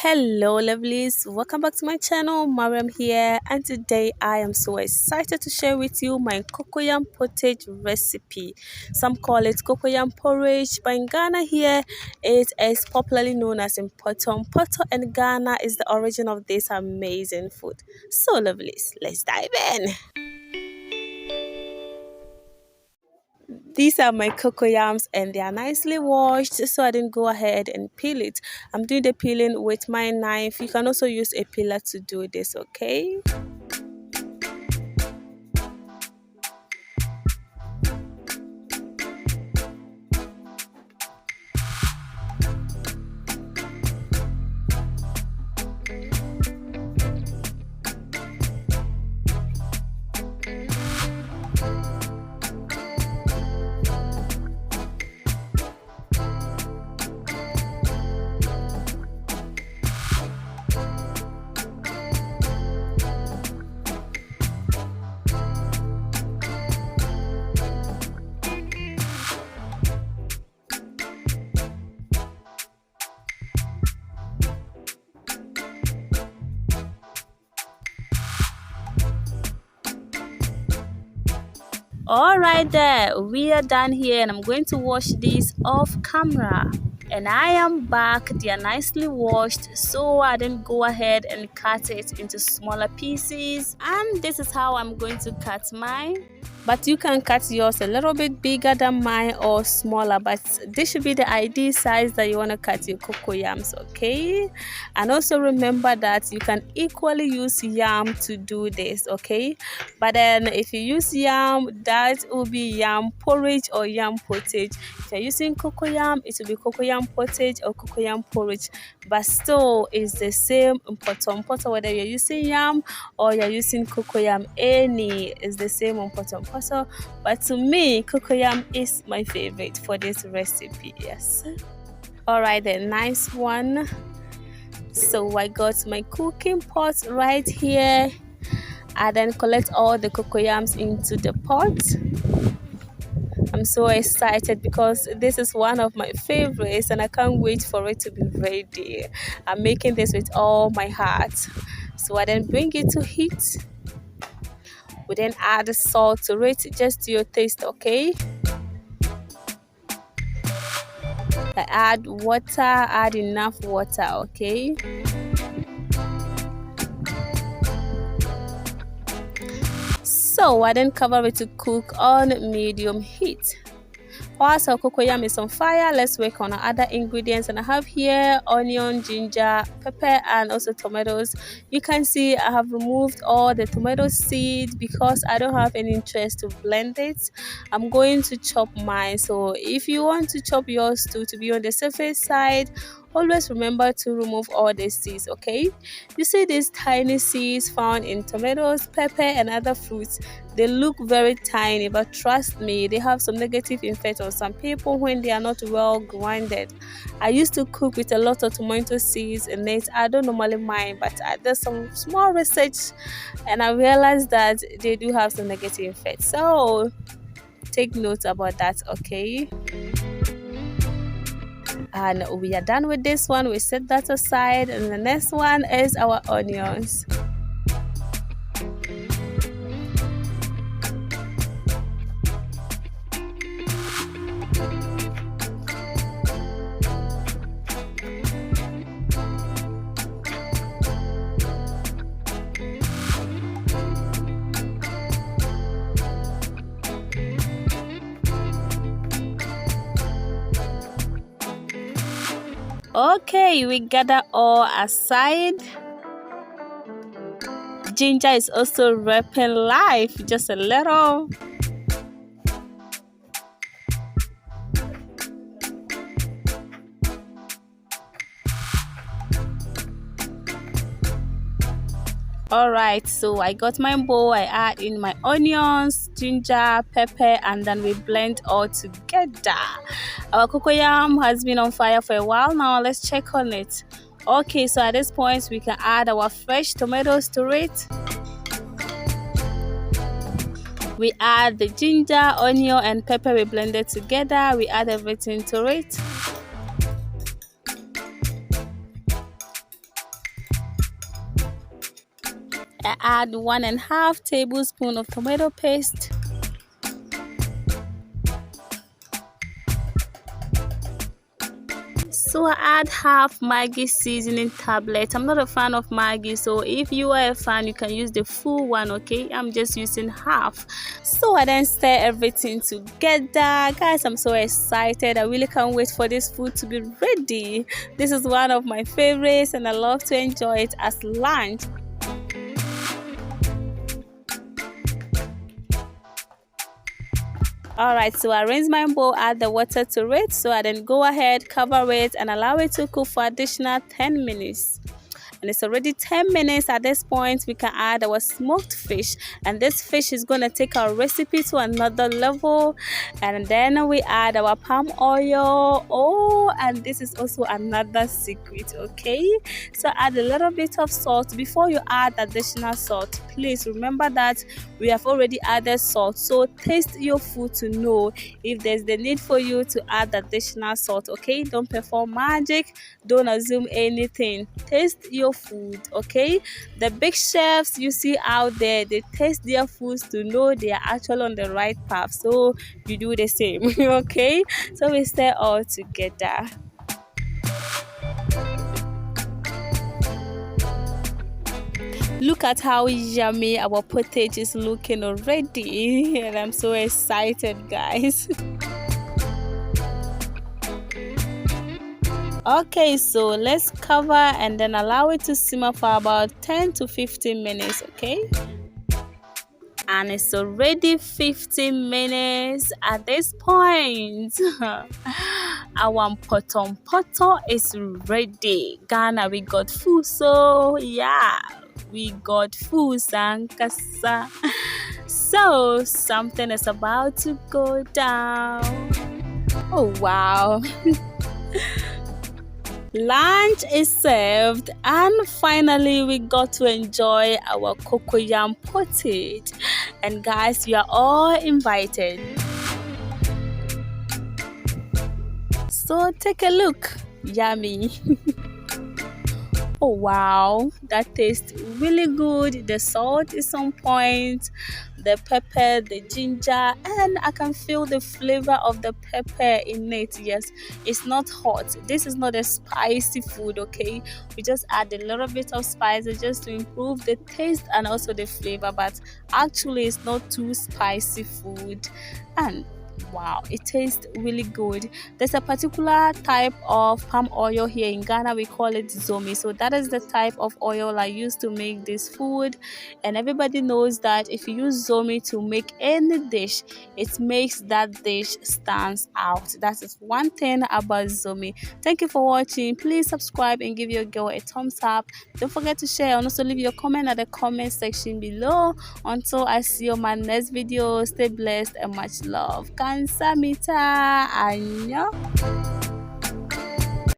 Hello lovelies, welcome back to my channel. Mariam here, and today I am so excited to share with you my cocoyam pottage recipe. Some call it cocoyam porridge, but in Ghana here it is popularly known as Mpotompoto, and Ghana is the origin of this amazing food. So lovelies, let's dive in. These are my cocoyams and they are nicely washed, so I didn't go ahead and peel it. I'm doing the peeling with my knife. You can also use a peeler to do this, okay? All right, there we are done here, and I'm going to wash these off camera. And I am back. They are nicely washed, so I didn't go ahead and cut it into smaller pieces. And this is how I'm going to cut mine. But you can cut yours a little bit bigger than mine or smaller, but this should be the ideal size that you want to cut your cocoyams, okay? And also remember that you can equally use yam to do this, okay? But then if you use yam, that will be yam porridge or yam pottage. If you're using cocoyam, it will be cocoyam pottage or cocoyam porridge. But still, it's the same Mpotompoto, whether you're using yam or you're using cocoyam, any is the same Mpotompoto. But to me, cocoyam is my favorite for this recipe. Yes. All right, then, nice one. So I got my cooking pot right here. I then collect all the cocoyams into the pot. I'm so excited because this is one of my favorites and I can't wait for it to be ready. I'm making this with all my heart. So I then bring it to heat. We then add the salt to it, just to your taste, okay? I add water, add enough water, okay? So I then cover it to cook on medium heat. Whilst our cocoyam is on fire, let's work on our other ingredients. And I have here onion, ginger, pepper, and also tomatoes. You can see I have removed all the tomato seeds because I don't have any interest to blend it. I'm going to chop mine. So if you want to chop yours too to be on the surface side, always remember to remove all the seeds, okay? You see these tiny seeds found in tomatoes, pepper, and other fruits. They look very tiny, but trust me, they have some negative effect on some people when they are not well grounded. I used to cook with a lot of tomato seeds in it. I don't normally mind, but I did some small research and I realized that they do have some negative effects. So take note about that, okay? And we are done with this one. We set that aside, and the next one is our onions. Okay, we gather all aside. Ginger is also wrapping life, just a little. Alright, so I got my bowl. I add in my onions, ginger, pepper, and then we blend all together. Our cocoyam has been on fire for a while now. Let's check on it. Okay, so at this point we can add our fresh tomatoes to it. We add the ginger, onion, and pepper we blended together. We add everything to it. I add 1.5 tablespoons of tomato paste. So I add half Maggi seasoning tablet. I'm not a fan of Maggi, so if you are a fan, you can use the full one, okay? I'm just using half. So I then stir everything together. Guys, I'm so excited. I really can't wait for this food to be ready. This is one of my favorites and I love to enjoy it as lunch. Alright, so I rinse my bowl, add the water to it. So I then go ahead, cover it and allow it to cook for additional 10 minutes. And it's already 10 minutes. At this point, we can add our smoked fish, and this fish is going to take our recipe to another level. And then we add our palm oil. Oh, and this is also another secret, okay? So add a little bit of salt. Before you add additional salt, please remember that we have already added salt, so taste your food to know if there's the need for you to add additional salt, okay? Don't perform magic, don't assume anything. Taste your food, okay? The big chefs you see out there, they taste their foods to know they are actually on the right path, so you do the same. Okay, so we stir all together. Look at how yummy our pottage is looking already, and I'm so excited, guys. Okay, so let's cover and then allow it to simmer for about 10 to 15 minutes, okay? And it's already 15 minutes at this point. Our Mpotompoto is ready. Ghana, we got food, so yeah, we got food, sankasa. So something is about to go down. Oh wow. Lunch is served and finally we got to enjoy our cocoyam pottage, and guys, you are all invited. So take a look. Yummy. Oh wow, that tastes really good. The salt is on point, the pepper, the ginger, and I can feel the flavor of the pepper in it. Yes, it's not hot. This is not a spicy food, okay? We just add a little bit of spices just to improve the taste and also the flavor, but actually it's not too spicy food. And wow, it tastes really good. There's a particular type of palm oil here in Ghana, we call it zomi. So that is the type of oil I use to make this food, and everybody knows that if you use zomi to make any dish, it makes that dish stands out. That is one thing about zomi. Thank you for watching. Please subscribe and give your girl a thumbs up. Don't forget to share and also leave your comment at the comment section below. Until I see you on my next video, stay blessed and much love. Kansamita, 안녕.